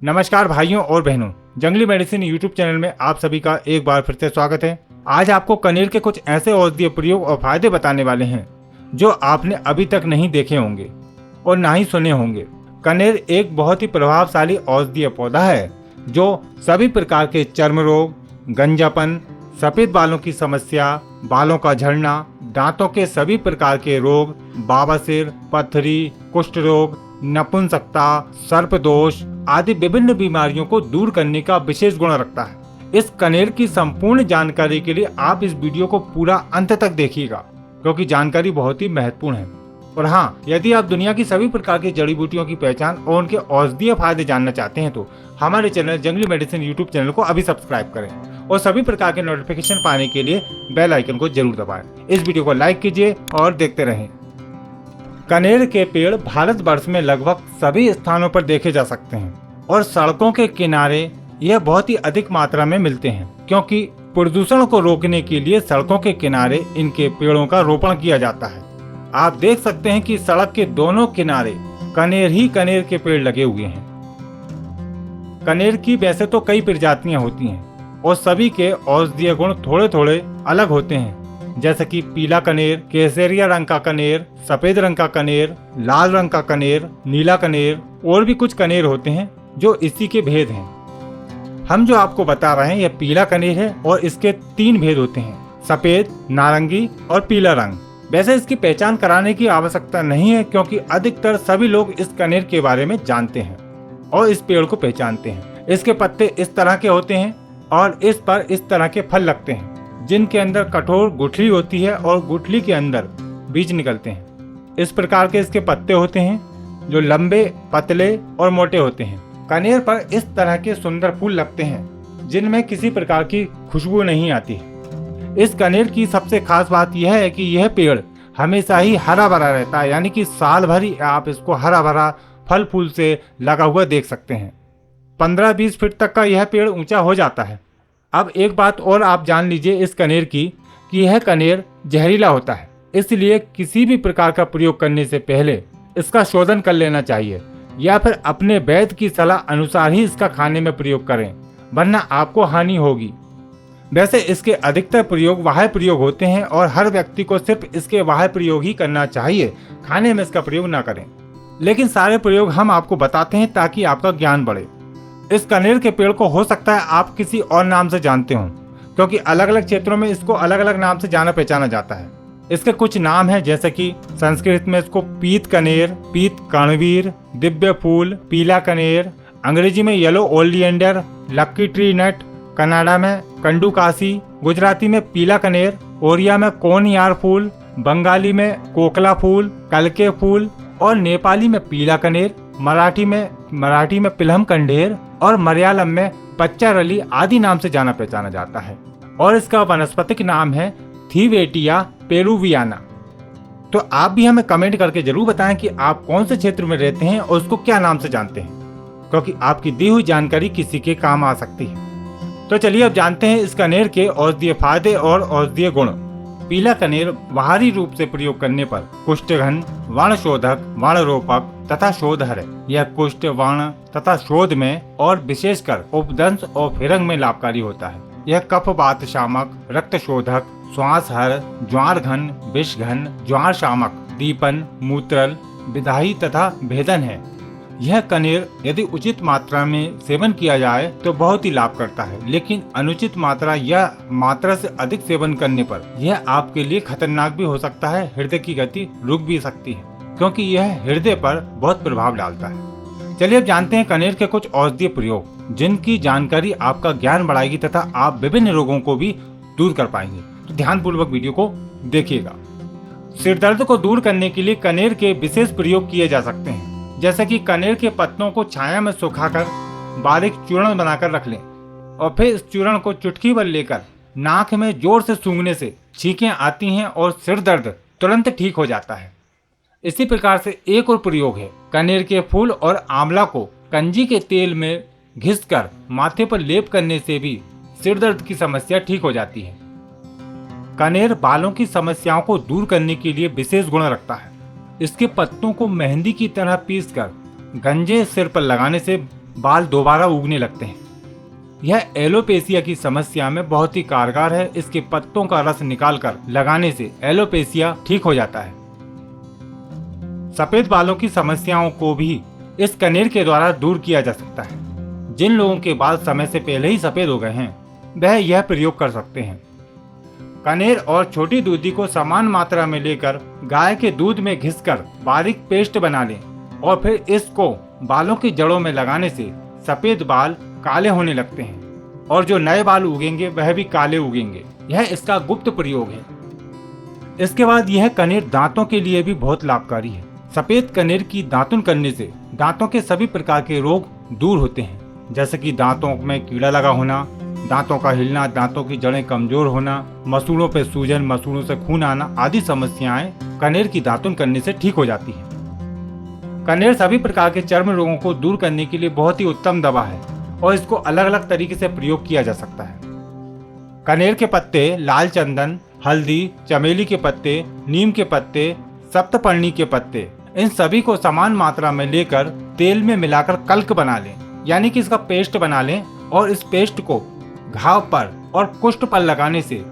नमस्कार भाइयों और बहनों, जंगली मेडिसिन यूट्यूब चैनल में आप सभी का एक बार फिर से स्वागत है। आज आपको कनेर के कुछ ऐसे औषधीय प्रयोग और फायदे बताने वाले हैं जो आपने अभी तक नहीं देखे होंगे और ना ही सुने होंगे। कनेर एक बहुत ही प्रभावशाली औषधीय पौधा है जो सभी प्रकार के चर्म रोग, गंजापन, सफेद बालों की समस्या, बालों का झड़ना, दांतों के सभी प्रकार के रोग, बवासीर, पथरी, कुष्ठ रोग, नपुंसकता, सर्पदोष आदि विभिन्न बीमारियों को दूर करने का विशेष गुण रखता है। इस कनेर की संपूर्ण जानकारी के लिए आप इस वीडियो को पूरा अंत तक देखिएगा क्योंकि जानकारी बहुत ही महत्वपूर्ण है। और हाँ, यदि आप दुनिया की सभी प्रकार की जड़ी बूटियों की पहचान और उनके औषधीय फायदे जानना चाहते हैं तो हमारे चैनल जंगली मेडिसिन यूट्यूब चैनल को अभी सब्सक्राइब करें और सभी प्रकार के नोटिफिकेशन पाने के लिए बेल आइकन को जरूर दबाएं। इस वीडियो को लाइक कीजिए और देखते रहें। कनेर के पेड़ भारतवर्ष में लगभग सभी स्थानों पर देखे जा सकते हैं और सड़कों के किनारे यह बहुत ही अधिक मात्रा में मिलते हैं क्योंकि प्रदूषण को रोकने के लिए सड़कों के किनारे इनके पेड़ों का रोपण किया जाता है। आप देख सकते हैं कि सड़क के दोनों किनारे कनेर ही कनेर के पेड़ लगे हुए हैं। कनेर की वैसे तो कई प्रजातियां होती हैं और सभी के औषधीय गुण थोड़े थोड़े अलग होते हैं, जैसे कि पीला कनेर, केसरिया रंग का कनेर, सफेद रंग का कनेर, लाल रंग का कनेर, नीला कनेर और भी कुछ कनेर होते हैं जो इसी के भेद हैं। हम जो आपको बता रहे हैं यह पीला कनेर है और इसके 3 भेद होते हैं, सफेद, नारंगी और पीला रंग। वैसे इसकी पहचान कराने की आवश्यकता नहीं है क्योंकि अधिकतर सभी लोग इस कनेर के बारे में जानते हैं और इस पेड़ को पहचानते हैं। इसके पत्ते इस तरह के होते हैं और इस पर इस तरह के फल लगते हैं जिनके अंदर कठोर गुठली होती है और गुठली के अंदर बीज निकलते हैं। इस प्रकार के इसके पत्ते होते हैं जो लंबे, पतले और मोटे होते हैं। कनेर पर इस तरह के सुंदर फूल लगते हैं जिनमें किसी प्रकार की खुशबू नहीं आती है। इस कनेर की सबसे खास बात यह है कि यह पेड़ हमेशा ही हरा भरा रहता है, यानी कि साल भर ही आप इसको हरा भरा फल फूल से लगा हुआ देख सकते हैं। 15-20 फीट तक का यह पेड़ ऊंचा हो जाता है। अब एक बात और आप जान लीजिए इस कनेर की कि यह कनेर जहरीला होता है, इसलिए किसी भी प्रकार का प्रयोग करने से पहले इसका शोधन कर लेना चाहिए या फिर अपने वैद्य की सलाह अनुसार ही इसका खाने में प्रयोग करें, वरना आपको हानि होगी। वैसे इसके अधिकतर प्रयोग बाह्य प्रयोग होते हैं और हर व्यक्ति को सिर्फ इसके बाह्य प्रयोग ही करना चाहिए, खाने में इसका प्रयोग ना करें। लेकिन सारे प्रयोग हम आपको बताते हैं ताकि आपका ज्ञान बढ़े। इस कनेर के पेड़ को हो सकता है आप किसी और नाम से जानते हो क्योंकि अलग अलग क्षेत्रों में इसको अलग अलग नाम से जाना पहचाना जाता है। इसके कुछ नाम हैं, जैसे कि संस्कृत में इसको पीत कनेर, पीत कर्णवीर, दिव्य फूल, पीला कनेर, अंग्रेजी में येलो ओलियंडर, लक्की ट्री नट, कनाडा में कंडुकासी, गुजराती में पीला कनेर, ओरिया में कोनयार फूल, बंगाली में कोकला फूल, कलके फूल और नेपाली में पीला कनेर, मराठी में पिलहम कंडेर और मलयालम में पच्चारली आदि नाम से जाना पहचाना जाता है। और इसका वनस्पतिक नाम है थीवेटिया पेरुवियाना। तो आप भी हमें कमेंट करके जरूर बताएं कि आप कौन से क्षेत्र में रहते हैं और उसको क्या नाम से जानते हैं, क्योंकि आपकी दी हुई जानकारी किसी के काम आ सकती है। तो चलिए अब जानते हैं इस कनेर के औषधीय फायदे और औषधीय गुण। पीला कनेर बाहरी रूप से प्रयोग करने पर कुष्ठघन, वर्णशोधक, वर्णरोपक तथा शोधहर। यह कुष्ठ, वर्ण तथा शोध में और विशेषकर उपदंश और फिरंग में लाभकारी होता है। यह कफ वात शामक, रक्त शोधक, श्वास हर, ज्वार घन, विष घन, ज्वार शामक, दीपन, मूत्रल, विधायी तथा भेदन है। यह कनेर यदि उचित मात्रा में सेवन किया जाए तो बहुत ही लाभ करता है, लेकिन अनुचित मात्रा या मात्रा से अधिक सेवन करने पर यह आपके लिए खतरनाक भी हो सकता है। हृदय की गति रुक भी सकती है क्योंकि यह हृदय पर बहुत प्रभाव डालता है। चलिए अब जानते हैं कनेर के कुछ औषधीय प्रयोग जिनकी जानकारी आपका ज्ञान बढ़ाएगी तथा आप विभिन्न रोगों को भी दूर कर पाएंगे। तो ध्यान पूर्वक वीडियो को देखिएगा। सिर दर्द को दूर करने के लिए कनेर के विशेष प्रयोग किए जा सकते हैं, जैसे कि कनेर के पत्तों को छाया में सुखाकर बारीक चूर्ण बनाकर रख लें और फिर इस चूर्ण को चुटकी भर लेकर नाक में जोर से सूंघने से छींकें आती हैं और सिर दर्द तुरंत ठीक हो जाता है। इसी प्रकार से एक और प्रयोग है, कनेर के फूल और आंवला को कंजी के तेल में घिसकर माथे पर लेप करने से भी सिर दर्द की समस्या ठीक हो जाती है। कनेर बालों की समस्याओं को दूर करने के लिए विशेष गुण रखता है। इसके पत्तों को मेहंदी की तरह पीसकर गंजे सिर पर लगाने से बाल दोबारा उगने लगते हैं। यह एलोपेशिया की समस्या में बहुत ही कारगर है। इसके पत्तों का रस निकालकर लगाने से एलोपेशिया ठीक हो जाता है। सफेद बालों की समस्याओं को भी इस कनेर के द्वारा दूर किया जा सकता है। जिन लोगों के बाल समय से पहले ही सफेद हो गए हैं वह यह प्रयोग कर सकते हैं। कनेर और छोटी दूधी को समान मात्रा में लेकर गाय के दूध में घिसकर बारीक पेस्ट बना लें और फिर इसको बालों की जड़ों में लगाने से सफेद बाल काले होने लगते हैं और जो नए बाल उगेंगे वह भी काले उगेंगे। यह इसका गुप्त प्रयोग है। इसके बाद यह कनेर दांतों के लिए भी बहुत लाभकारी है। सफेद कनेर की दातुन करने से दांतों के सभी प्रकार के रोग दूर होते हैं, जैसे कि दांतों में कीड़ा लगा होना, दांतों का हिलना, दांतों की जड़ें कमजोर होना, मसूड़ों पे सूजन, मसूड़ों से खून आना आदि समस्याएं कनेर की दातुन करने से ठीक हो जाती हैं। कनेर सभी प्रकार के चर्म रोगों को दूर करने के लिए बहुत ही उत्तम दवा है और इसको अलग अलग तरीके से प्रयोग किया जा सकता है। कनेर के पत्ते, लाल चंदन, हल्दी, चमेली के पत्ते, नीम के पत्ते, सप्तपर्णी के पत्ते, इन सभी को समान मात्रा में लेकर तेल में मिलाकर कल्क बना लें, यानी कि इसका पेस्ट बना लें और इस पेस्ट को घाव पर और कुष्ठ पर लगाने से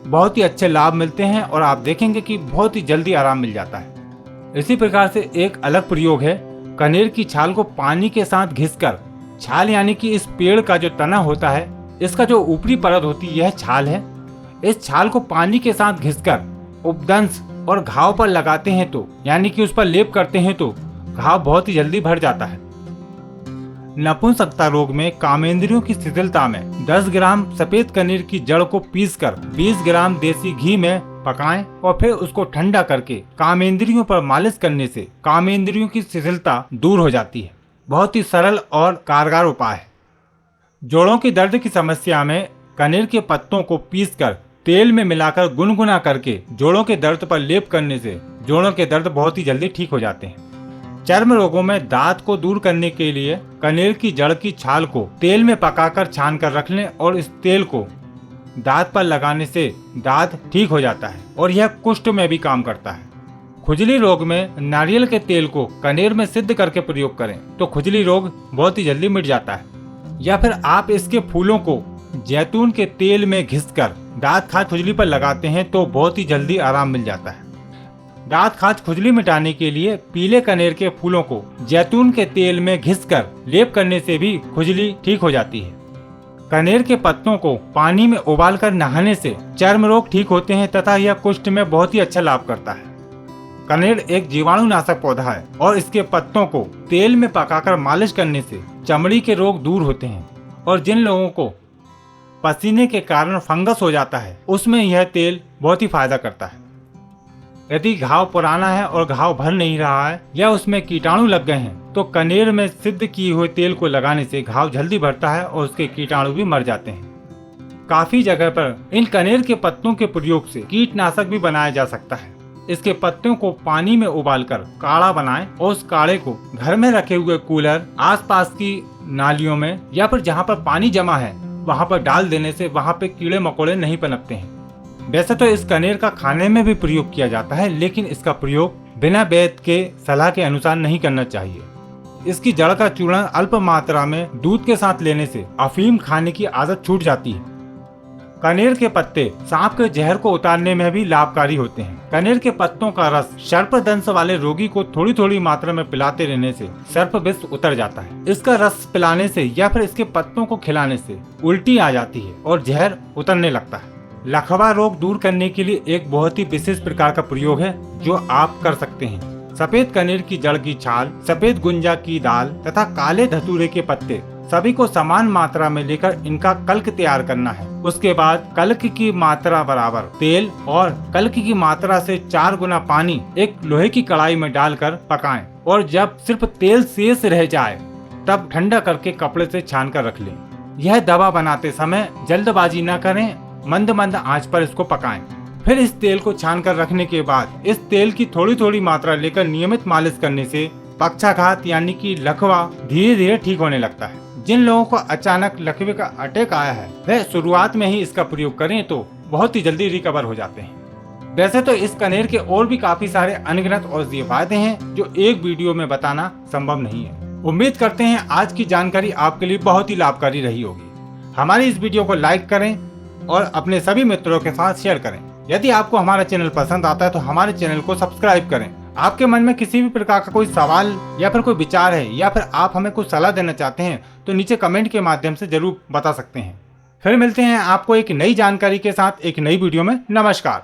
बहुत ही अच्छे लाभ मिलते हैं और आप देखेंगे कि बहुत ही जल्दी आराम मिल जाता है। इसी प्रकार से एक अलग प्रयोग है, कनेर की छाल को पानी के साथ घिसकर, छाल यानी कि इस पेड़ का जो तना होता है, इसका जो ऊपरी परत होती है यह छाल है। इस छाल को पानी के साथ घिसकर उपदंश और घाव पर लगाते हैं तो, यानी कि उस पर लेप करते हैं तो घाव बहुत ही जल्दी भर जाता है। नपुंसकता रोग में कामेंद्रियों की शिथिलता में 10 ग्राम सफेद कनेर की जड़ को पीसकर 20 ग्राम देसी घी में पकाएं और फिर उसको ठंडा करके कामेंद्रियों पर मालिश करने से कामेंद्रियों की शिथिलता दूर हो जाती है। बहुत ही सरल और कारगर उपाय है। जोड़ों की दर्द की समस्या में कनेर के पत्तों को पीसकर तेल में मिलाकर गुनगुना करके जोड़ों के दर्द पर लेप करने से जोड़ों के दर्द बहुत ही जल्दी ठीक हो जाते हैं। चर्म रोगों में दांत को दूर करने के लिए कनेर की जड़ की छाल को तेल में पकाकर छान कर रख लें और इस तेल को दांत पर लगाने से दांत ठीक हो जाता है और यह कुष्ठ में भी काम करता है। खुजली रोग में नारियल के तेल को कनेर में सिद्ध करके प्रयोग करें तो खुजली रोग बहुत ही जल्दी मिट जाता है। या फिर आप इसके फूलों को जैतून के तेल में घिसकर दांत खाज खुजली पर लगाते हैं तो बहुत ही जल्दी आराम मिल जाता है। दांत खाज खुजली मिटाने के लिए पीले कनेर के फूलों को जैतून के तेल में घिसकर लेप करने से भी खुजली ठीक हो जाती है। कनेर के पत्तों को पानी में उबालकर नहाने से चर्म रोग ठीक होते हैं तथा यह कुष्ठ में बहुत ही अच्छा लाभ करता है। कनेर एक जीवाणुनाशक पौधा है और इसके पत्तों को तेल में पकाकर मालिश करने से चमड़ी के रोग दूर होते हैं और जिन लोगों को पसीने के कारण फंगस हो जाता है उसमें यह तेल बहुत ही फायदा करता है। यदि घाव पुराना है और घाव भर नहीं रहा है या उसमें कीटाणु लग गए हैं तो कनेर में सिद्ध किए हुए तेल को लगाने से घाव जल्दी भरता है और उसके कीटाणु भी मर जाते हैं। काफी जगह पर इन कनेर के पत्तों के प्रयोग से कीटनाशक भी बनाया जा सकता है। इसके पत्तों को पानी में उबालकर काढ़ा बनाएं और उस काढ़े को घर में रखे हुए कूलर, आसपास की नालियों में या फिर जहाँ पर पानी जमा है वहाँ पर डाल देने से वहाँ पे कीड़े मकोड़े नहीं पनपते हैं। वैसे तो इस कनेर का खाने में भी प्रयोग किया जाता है, लेकिन इसका प्रयोग बिना वैद्य के सलाह के अनुसार नहीं करना चाहिए। इसकी जड़ का चूर्ण अल्प मात्रा में दूध के साथ लेने से अफीम खाने की आदत छूट जाती है। कनेर के पत्ते सांप के जहर को उतारने में भी लाभकारी होते हैं। कनेर के पत्तों का रस सर्पदंश वाले रोगी को थोड़ी थोड़ी मात्रा में पिलाते रहने से सर्प विष उतर जाता है। इसका रस पिलाने से या फिर इसके पत्तों को खिलाने से उल्टी आ जाती है और जहर उतरने लगता है। लकवा रोग दूर करने के लिए एक बहुत ही विशेष प्रकार का प्रयोग है जो आप कर सकते हैं। सफेद कनेर की जड़ की छाल, सफेद गुंजा की दाल तथा काले धतूरे के पत्ते सभी को समान मात्रा में लेकर इनका कल्क तैयार करना है। उसके बाद कल्क की मात्रा बराबर तेल और कल्क की मात्रा से 4 गुना पानी एक लोहे की कढ़ाई में डालकर पकाएं और जब सिर्फ तेल शेष रह जाए तब ठंडा करके कपड़े से छान कर रख लें। यह दवा बनाते समय जल्दबाजी न करें, मंद मंद आंच पर इसको पकाएं। फिर इस तेल को छान कर रखने के बाद इस तेल की थोड़ी थोड़ी मात्रा लेकर नियमित मालिश करने से पक्षाघात यानी कि लकवा धीरे धीरे ठीक होने लगता है। जिन लोगों को अचानक लकवे का अटैक आया है वह शुरुआत में ही इसका प्रयोग करें तो बहुत ही जल्दी रिकवर हो जाते हैं। वैसे तो इस कनेर के और भी काफी सारे अनगिनत औषधीय फायदे हैं जो एक वीडियो में बताना संभव नहीं है। उम्मीद करते हैं आज की जानकारी आपके लिए बहुत ही लाभकारी रही होगी। हमारी इस वीडियो को लाइक करें और अपने सभी मित्रों के साथ शेयर करें। यदि आपको हमारा चैनल पसंद आता है तो हमारे चैनल को सब्सक्राइब करें। आपके मन में किसी भी प्रकार का कोई सवाल या फिर कोई विचार है या फिर आप हमें कुछ सलाह देना चाहते हैं तो नीचे कमेंट के माध्यम से जरूर बता सकते हैं। फिर मिलते हैं आपको एक नई जानकारी के साथ एक नई वीडियो में। नमस्कार।